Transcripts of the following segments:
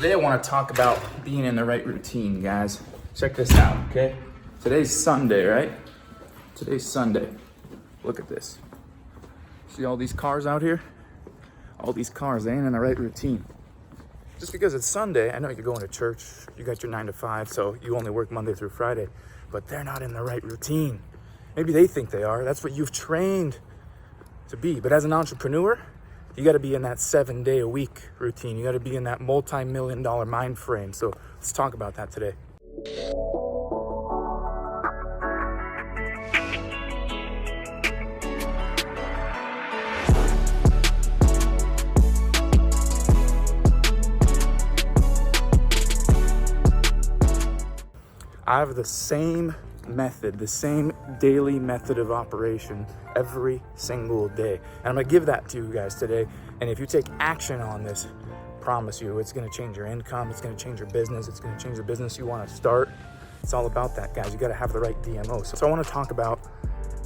Today I want to talk about being in the right routine, guys. Check this out, okay? Today's Sunday, right? Today's Sunday. Look at this. See all these cars out here? All these cars, they ain't in the right routine. Just because it's Sunday, I know you're going to church, you got your 9 to 5, so you only work Monday through Friday, but they're not in the right routine. Maybe they think they are. That's what you've trained to be. But as an entrepreneur, you got to be in that 7-day-a-week routine. You got to be in that multi-million-dollar mind frame. So let's talk about that today. I have the same method, the same daily method of operation every single day. And I'm gonna give that to you guys today. And if you take action on this, promise you, it's gonna change your income, it's gonna change your business, it's gonna change the business you wanna start. It's all about that, guys. You gotta have the right DMO. So I wanna talk about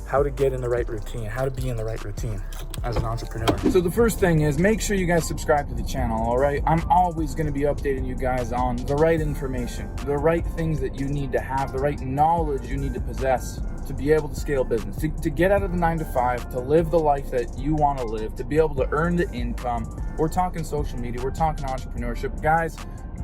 how to get in the right routine, how to be in the right routine as an entrepreneur. So the first thing is make sure you guys subscribe to the channel, all right? I'm always gonna be updating you guys on the right information, the right things that you need to have, the right knowledge you need to possess to be able to scale business, to get out of the 9 to 5, to live the life that you wanna live, to be able to earn the income. We're talking social media, we're talking entrepreneurship. Guys,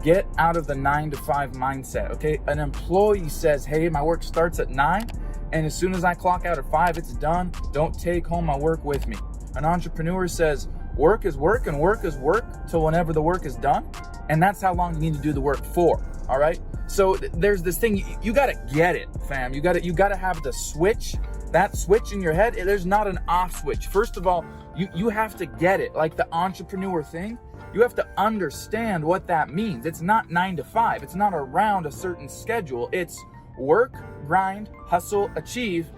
get out of the 9 to 5 mindset, okay? An employee says, hey, my work starts at 9, and as soon as I clock out at 5, it's done. Don't take home my work with me. An entrepreneur says, work is work and work is work till whenever the work is done. And that's how long you need to do the work for, all right? So there's this thing, you gotta get it, fam. You gotta have the switch, that switch in your head. There's not an off switch. First of all, you have to get it. Like the entrepreneur thing, you have to understand what that means. It's not 9 to 5. It's not around a certain schedule. It's work, grind, hustle, achieve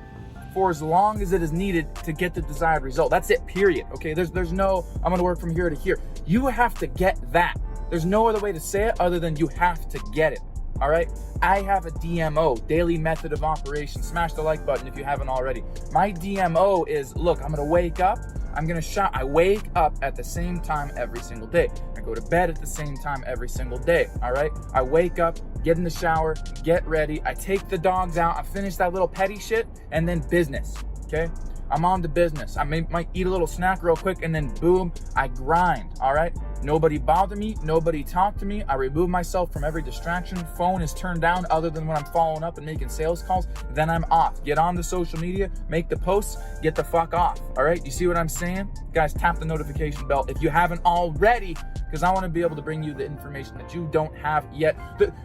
for as long as it is needed to get the desired result. That's it, period. Okay, there's no, I'm gonna work from here to here. You have to get that. There's no other way to say it other than you have to get it, all right? I have a DMO, daily method of operation. Smash the like button if you haven't already. My DMO is, look, I'm gonna wake up, I'm gonna shout. I wake up at the same time every single day. I go to bed at the same time every single day, all right? I wake up, get in the shower, get ready. I take the dogs out, I finish that little petty shit, and then business, okay? I'm on to business. I might eat a little snack real quick, and then boom, I grind, all right? Nobody bother me, nobody talk to me. I remove myself from every distraction. Phone is turned down other than when I'm following up and making sales calls. Then I'm off. Get on the social media, make the posts, get the fuck off, all right? You see what I'm saying? Guys, tap the notification bell if you haven't already, because I want to be able to bring you the information that you don't have yet.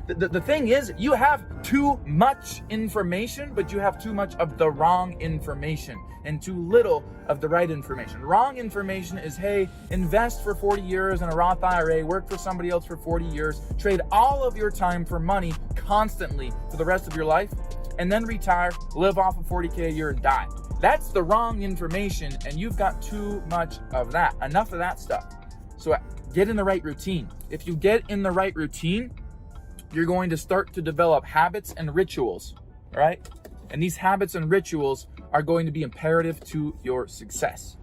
The thing is, you have too much information, but you have too much of the wrong information and too little of the right information. Wrong information is, hey, invest for 40 years in a Roth IRA, work for somebody else for 40 years, trade all of your time for money constantly for the rest of your life, and then retire, live off of 40K a year and die. That's the wrong information, and you've got too much of that. Enough of that stuff. So get in the right routine. If you get in the right routine, you're going to start to develop habits and rituals, right? And these habits and rituals are going to be imperative to your success.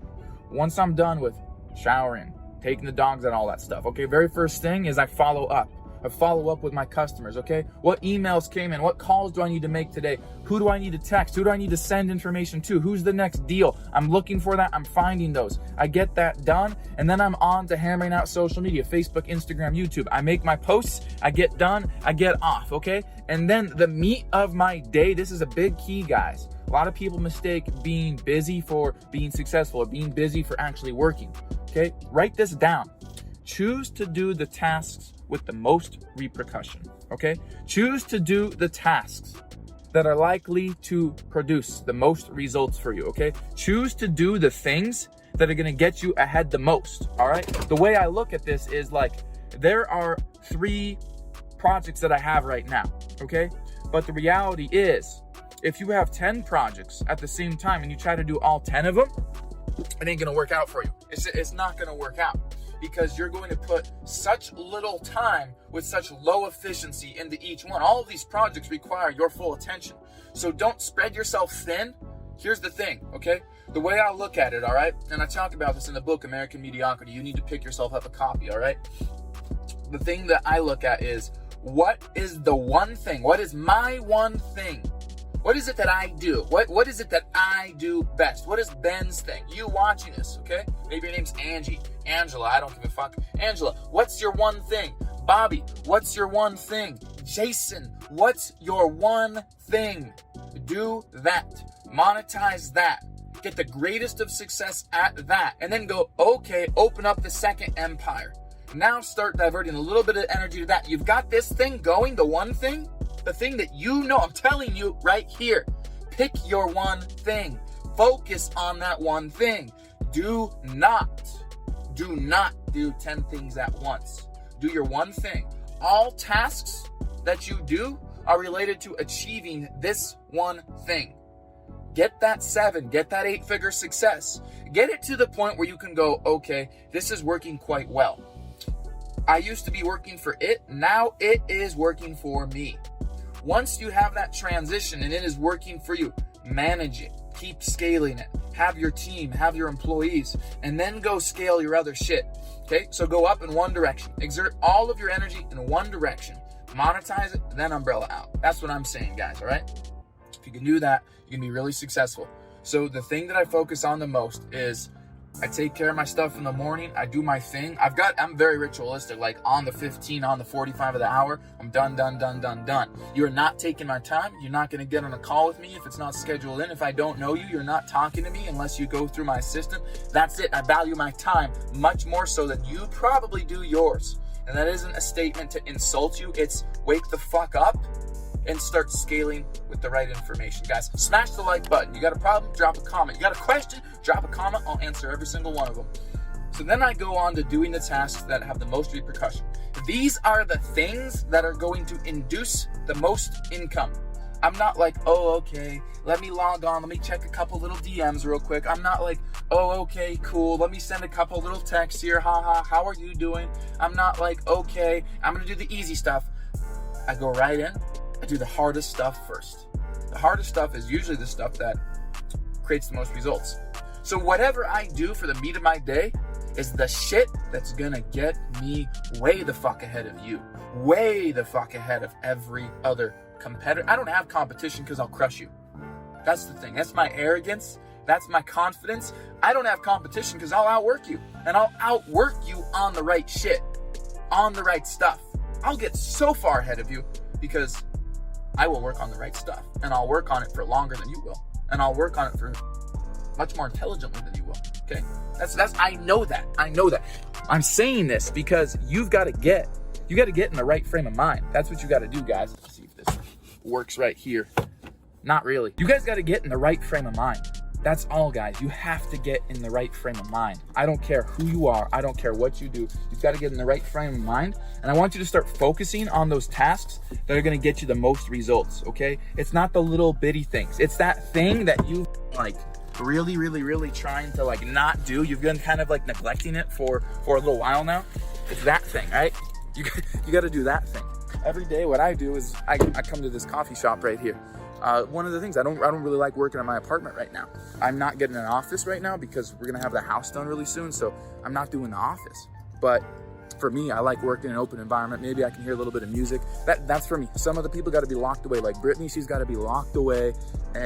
Once I'm done with showering, taking the dogs out, all that stuff, okay, very first thing is I follow up. I follow up with my customers, okay? What emails came in? What calls do I need to make today? Who do I need to text? Who do I need to send information to? Who's the next deal? I'm looking for that. I'm finding those. I get that done, and then I'm on to hammering out social media, Facebook, Instagram, YouTube. I make my posts, I get done, I get off, okay? And then the meat of my day, this is a big key, guys. A lot of people mistake being busy for being successful or being busy for actually working, okay? Write this down. Choose to do the tasks with the most repercussion, okay? Choose to do the tasks that are likely to produce the most results for you, okay? Choose to do the things that are gonna get you ahead the most, all right? The way I look at this is like, there are 3 projects that I have right now, okay? But the reality is, if you have 10 projects at the same time and you try to do all 10 of them, it ain't gonna work out for you. It's not gonna work out, because you're going to put such little time with such low efficiency into each one. All of these projects require your full attention. So don't spread yourself thin. Here's the thing, okay? The way I look at it, all right? And I talk about this in the book, American Mediocrity. You need to pick yourself up a copy, all right? the thing that I look at is, what is the one thing? What is my one thing? What is it that I do? What is it that I do best? What is Ben's thing? You watching this, okay? Maybe your name's Angie, Angela, I don't give a fuck. Angela, what's your one thing? Bobby, what's your one thing? Jason, what's your one thing? Do that. Monetize that. Get the greatest of success at that. And then go, okay, open up the second empire. Now start diverting a little bit of energy to that. You've got this thing going, the one thing. The thing that you know, I'm telling you right here, pick your one thing. Focus on that one thing. Do not do 10 things at once. Do your one thing. All tasks that you do are related to achieving this one thing. Get that 7, get that 8-figure success. Get it to the point where you can go, okay, this is working quite well. I used to be working for it, now it is working for me. Once you have that transition and it is working for you, manage it, keep scaling it, have your team, have your employees, and then go scale your other shit. Okay, so go up in one direction, exert all of your energy in one direction, monetize it, then umbrella out. That's what I'm saying, guys, all right? If you can do that, you can be really successful. So the thing that I focus on the most is I take care of my stuff in the morning. I do my thing. I'm very ritualistic, like on the 15, on the 45 of the hour, I'm done. You're not taking my time. You're not going to get on a call with me if it's not scheduled in. If I don't know you, you're not talking to me unless you go through my assistant. That's it. I value my time much more so than you probably do yours. And that isn't a statement to insult you. It's wake the fuck up and start scaling with the right information. Guys, smash the like button. You got a problem? Drop a comment. You got a question? Drop a comment. I'll answer every single one of them. So then I go on to doing the tasks that have the most repercussion. These are the things that are going to induce the most income. I'm not like, oh, okay, let me log on. Let me check a couple little DMs real quick. I'm not like, oh, okay, cool. Let me send a couple little texts here. Haha, how are you doing? I'm not like, okay, I'm going to do the easy stuff. I go right in. I do the hardest stuff first. The hardest stuff is usually the stuff that creates the most results. So whatever I do for the meat of my day is the shit that's gonna get me way the fuck ahead of you. Way the fuck ahead of every other competitor. I don't have competition because I'll crush you. That's the thing. That's my arrogance. That's my confidence. I don't have competition because I'll outwork you. And I'll outwork you on the right shit. On the right stuff. I'll get so far ahead of you because I will work on the right stuff, and I'll work on it for longer than you will, and I'll work on it for much more intelligently than you will. Okay, that's I know that. I'm saying this because you got to get in the right frame of mind. That's what you got to do, guys. Let's see if this works right here. Not really. You guys got to get in the right frame of mind. That's all, guys. You have to get in the right frame of mind. I don't care who you are. I don't care what you do. You've got to get in the right frame of mind. And I want you to start focusing on those tasks that are going to get you the most results, okay? It's not the little bitty things. It's that thing that you like really trying to like not do. You've been kind of like neglecting it for a little while now. It's that thing, right? You got to do that thing. Every day what I do is I come to this coffee shop right here. One of the things, I don't really like working in my apartment right now. I'm not getting an office right now because we're gonna have the house done really soon, so I'm not doing the office. But for me, I like working in an open environment. Maybe I can hear a little bit of music. That's for me. Some of the people gotta be locked away. Like Brittany, she's gotta be locked away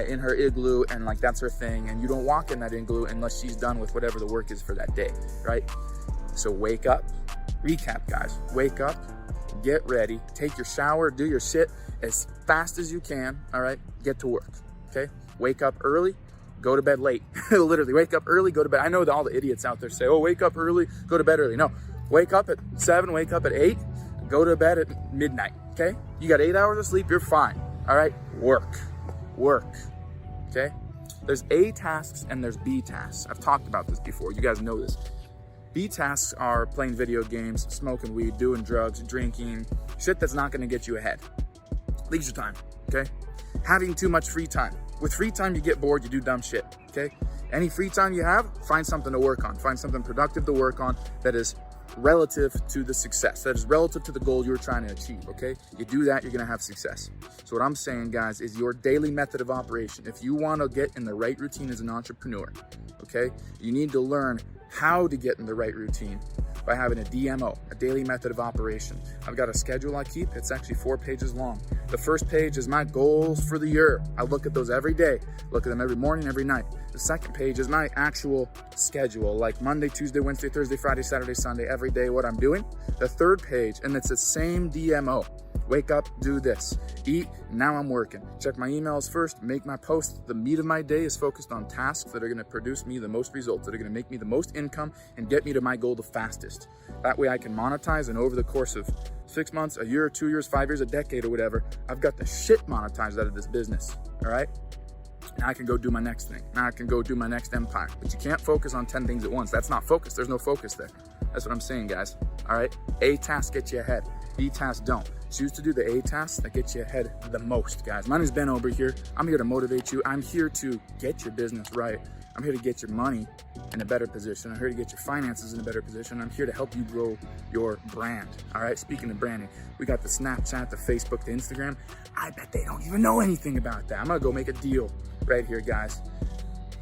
in her igloo, and like that's her thing. And you don't walk in that igloo unless she's done with whatever the work is for that day, right? So wake up, recap, guys. Wake up, get ready, take your shower, do your shit as fast as you can, all right? Get to work, okay? Wake up early, go to bed late. Literally, wake up early, go to bed. I know that all the idiots out there say, oh, wake up early, go to bed early. No, wake up at 7, wake up at 8, go to bed at midnight, okay? You got 8 hours of sleep, you're fine, all right? Work, okay? There's A tasks and there's B tasks. I've talked about this before, you guys know this. B tasks are playing video games, smoking weed, doing drugs, drinking, shit that's not gonna get you ahead. Leisure time, okay? Having too much free time. With free time, you get bored, you do dumb shit, okay? Any free time you have, find something to work on. Find something productive to work on that is relative to the success, that is relative to the goal you're trying to achieve, okay? You do that, you're gonna have success. So what I'm saying, guys, is your daily method of operation. If you wanna get in the right routine as an entrepreneur, okay, you need to learn how to get in the right routine by having a DMO, a daily method of operation. I've got a schedule I keep. It's actually 4 pages long. The first page is my goals for the year. I look at those every day, look at them every morning, every night. The second page is my actual schedule, like Monday, Tuesday, Wednesday, Thursday, Friday, Saturday, Sunday, every day, what I'm doing. The third page, and it's the same DMO. Wake up, do this, eat, now I'm working. Check my emails first, make my posts. The meat of my day is focused on tasks that are gonna produce me the most results, that are gonna make me the most income and get me to my goal the fastest. That way I can monetize, and over the course of 6 months, a year, 2 years, 5 years, a decade or whatever, I've got the shit monetized out of this business, all right? Now I can go do my next thing. Now I can go do my next empire. But you can't focus on 10 things at once. That's not focus. There's no focus there. That's what I'm saying, guys. All right? A task gets you ahead. B tasks don't. Choose to do the A tasks that get you ahead the most, guys. My name is Ben Oberg here. I'm here to motivate you. I'm here to get your business right. I'm here to get your money in a better position. I'm here to get your finances in a better position. I'm here to help you grow your brand. All right, speaking of branding, we got the Snapchat, the Facebook, the Instagram. I bet they don't even know anything about that. I'm gonna go make a deal right here, guys.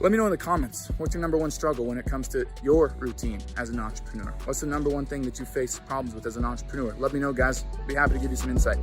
Let me know in the comments, what's your #1 struggle when it comes to your routine as an entrepreneur? What's the #1 thing that you face problems with as an entrepreneur? Let me know, guys. Be happy to give you some insight.